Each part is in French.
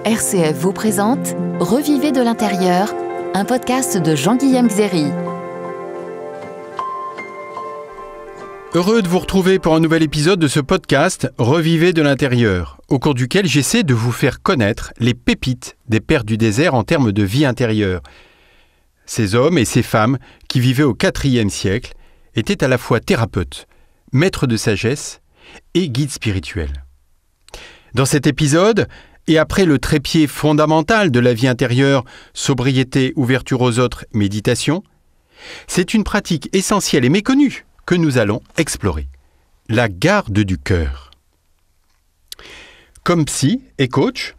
RCF vous présente Revivez de l'intérieur, un podcast de Jean-Guillaume Xéry. Heureux de vous retrouver pour un nouvel épisode de ce podcast Revivez de l'intérieur, au cours duquel j'essaie de vous faire connaître les pépites des pères du désert en termes de vie intérieure. Ces hommes et ces femmes qui vivaient au IVe siècle étaient à la fois thérapeutes, maîtres de sagesse et guides spirituels. Dans cet épisode, et après le trépied fondamental de la vie intérieure, sobriété, ouverture aux autres, méditation, c'est une pratique essentielle et méconnue que nous allons explorer, la garde du cœur. Comme psy et coach,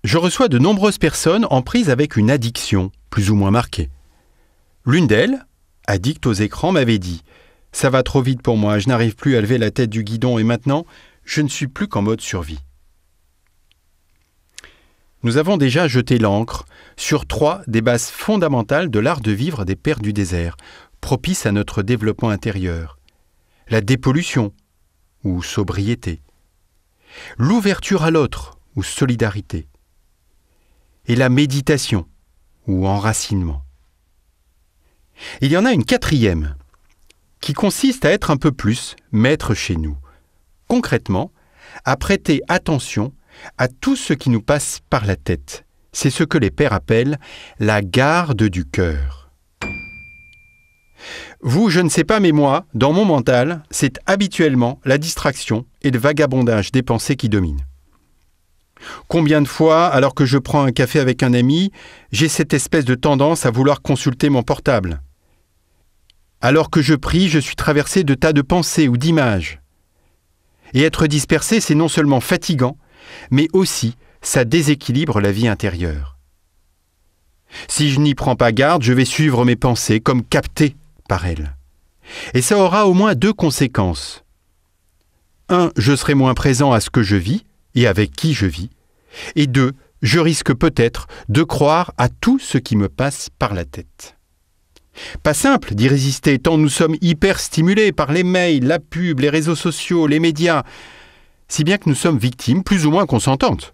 je reçois de nombreuses personnes en prise avec une addiction, plus ou moins marquée. L'une d'elles, addicte aux écrans, m'avait dit « Ça va trop vite pour moi, je n'arrive plus à lever la tête du guidon et maintenant, je ne suis plus qu'en mode survie. » Nous avons déjà jeté l'encre sur 3 des bases fondamentales de l'art de vivre des pères du désert, propices à notre développement intérieur. La dépollution, ou sobriété. L'ouverture à l'autre, ou solidarité. Et la méditation, ou enracinement. Il y en a une 4e, qui consiste à être un peu plus maître chez nous. Concrètement, à prêter attention à tout ce qui nous passe par la tête. C'est ce que les pères appellent la garde du cœur. Vous, je ne sais pas, mais moi, dans mon mental, c'est habituellement la distraction et le vagabondage des pensées qui dominent. Combien de fois, alors que je prends un café avec un ami, j'ai cette espèce de tendance à vouloir consulter mon portable. Alors que je prie, je suis traversé de tas de pensées ou d'images. Et être dispersé, c'est non seulement fatigant, mais aussi ça déséquilibre la vie intérieure. Si je n'y prends pas garde, je vais suivre mes pensées comme capté par elles. Et ça aura au moins 2 conséquences. 1, je serai moins présent à ce que je vis et avec qui je vis. Et 2, je risque peut-être de croire à tout ce qui me passe par la tête. Pas simple d'y résister tant nous sommes hyper stimulés par les mails, la pub, les réseaux sociaux, les médias, si bien que nous sommes victimes, plus ou moins consentantes,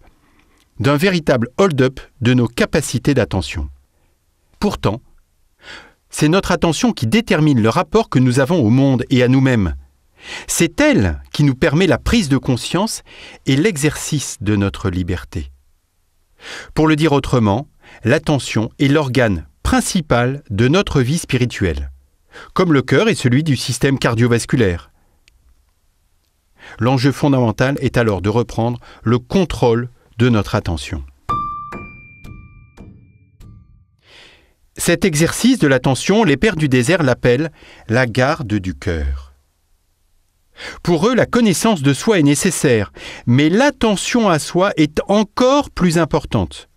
d'un véritable hold-up de nos capacités d'attention. Pourtant, c'est notre attention qui détermine le rapport que nous avons au monde et à nous-mêmes. C'est elle qui nous permet la prise de conscience et l'exercice de notre liberté. Pour le dire autrement, l'attention est l'organe principal de notre vie spirituelle, comme le cœur est celui du système cardiovasculaire. L'enjeu fondamental est alors de reprendre le contrôle de notre attention. Cet exercice de l'attention, les pères du désert l'appellent la garde du cœur. Pour eux, la connaissance de soi est nécessaire, mais l'attention à soi est encore plus importante.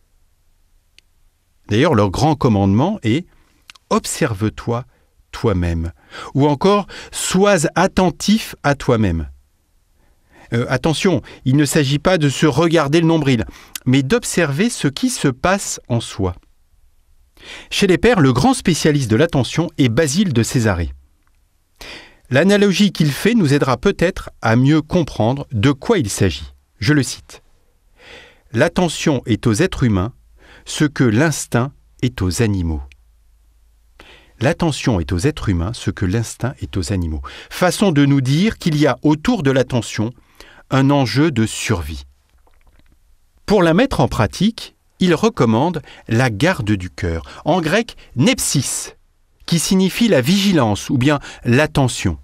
D'ailleurs, leur grand commandement est « Observe-toi toi-même » ou encore « Sois attentif à toi-même ». Attention, il ne s'agit pas de se regarder le nombril, mais d'observer ce qui se passe en soi. Chez les pères, le grand spécialiste de l'attention est Basile de Césarée. L'analogie qu'il fait nous aidera peut-être à mieux comprendre de quoi il s'agit. Je le cite. « L'attention est aux êtres humains ce que l'instinct est aux animaux. » L'attention est aux êtres humains ce que l'instinct est aux animaux. Façon de nous dire qu'il y a autour de l'attention un enjeu de survie. Pour la mettre en pratique, il recommande la garde du cœur, en grec nepsis, qui signifie la vigilance ou bien l'attention.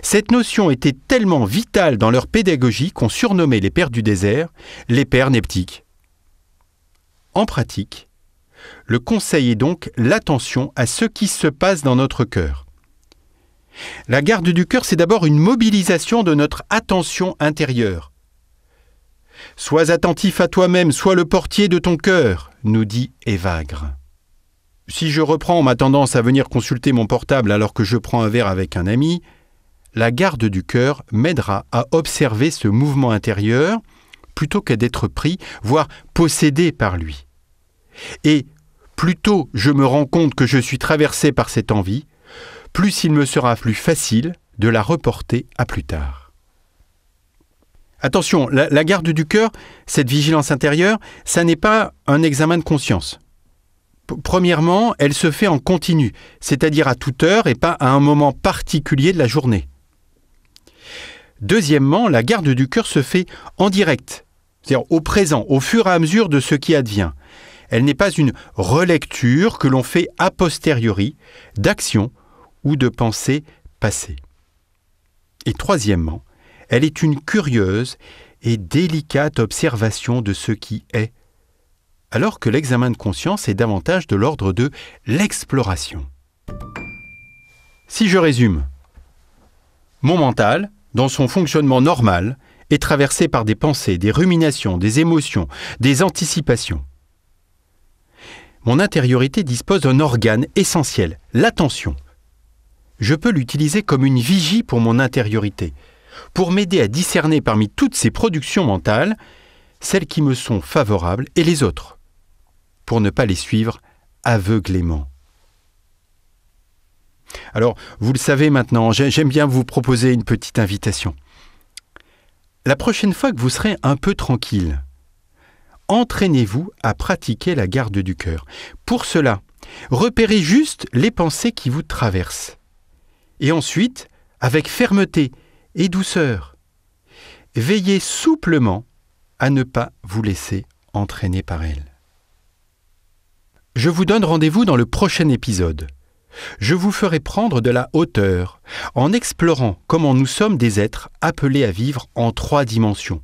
Cette notion était tellement vitale dans leur pédagogie qu'on surnommait les pères du désert les pères neptiques. En pratique, le conseil est donc l'attention à ce qui se passe dans notre cœur. La garde du cœur, c'est d'abord une mobilisation de notre attention intérieure. « Sois attentif à toi-même, sois le portier de ton cœur », nous dit Évagre. Si je reprends ma tendance à venir consulter mon portable alors que je prends un verre avec un ami, la garde du cœur m'aidera à observer ce mouvement intérieur plutôt qu'à d'être pris, voire possédé par lui. Et plus tôt je me rends compte que je suis traversé par cette envie, plus il me sera plus facile de la reporter à plus tard. Attention, la garde du cœur, cette vigilance intérieure, ça n'est pas un examen de conscience. Premièrement, elle se fait en continu, c'est-à-dire à toute heure et pas à un moment particulier de la journée. Deuxièmement, la garde du cœur se fait en direct, c'est-à-dire au présent, au fur et à mesure de ce qui advient. Elle n'est pas une relecture que l'on fait a posteriori d'actions ou de pensées passées. Et troisièmement, elle est une curieuse et délicate observation de ce qui est, alors que l'examen de conscience est davantage de l'ordre de l'exploration. Si je résume, mon mental, dans son fonctionnement normal, est traversé par des pensées, des ruminations, des émotions, des anticipations. Mon intériorité dispose d'un organe essentiel, l'attention. Je peux l'utiliser comme une vigie pour mon intériorité, pour m'aider à discerner parmi toutes ces productions mentales, celles qui me sont favorables et les autres, pour ne pas les suivre aveuglément. Alors, vous le savez maintenant, j'aime bien vous proposer une petite invitation. La prochaine fois que vous serez un peu tranquille, entraînez-vous à pratiquer la garde du cœur. Pour cela, repérez juste les pensées qui vous traversent. Et ensuite, avec fermeté et douceur, veillez souplement à ne pas vous laisser entraîner par elles. Je vous donne rendez-vous dans le prochain épisode. Je vous ferai prendre de la hauteur en explorant comment nous sommes des êtres appelés à vivre en 3 dimensions.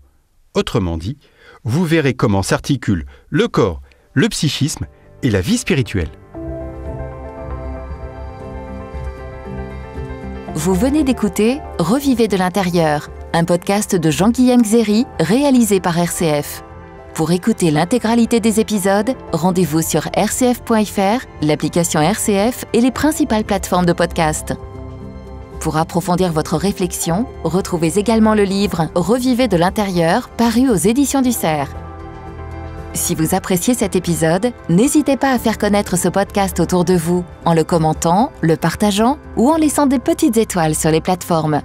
Autrement dit, vous verrez comment s'articulent le corps, le psychisme et la vie spirituelle. Vous venez d'écouter Revivez de l'intérieur, un podcast de Jean-Guillaume Xéry réalisé par RCF. Pour écouter l'intégralité des épisodes, rendez-vous sur rcf.fr, l'application RCF et les principales plateformes de podcast. Pour approfondir votre réflexion, retrouvez également le livre Revivez de l'intérieur, paru aux éditions du Cerf. Si vous appréciez cet épisode, n'hésitez pas à faire connaître ce podcast autour de vous en le commentant, le partageant ou en laissant des petites étoiles sur les plateformes.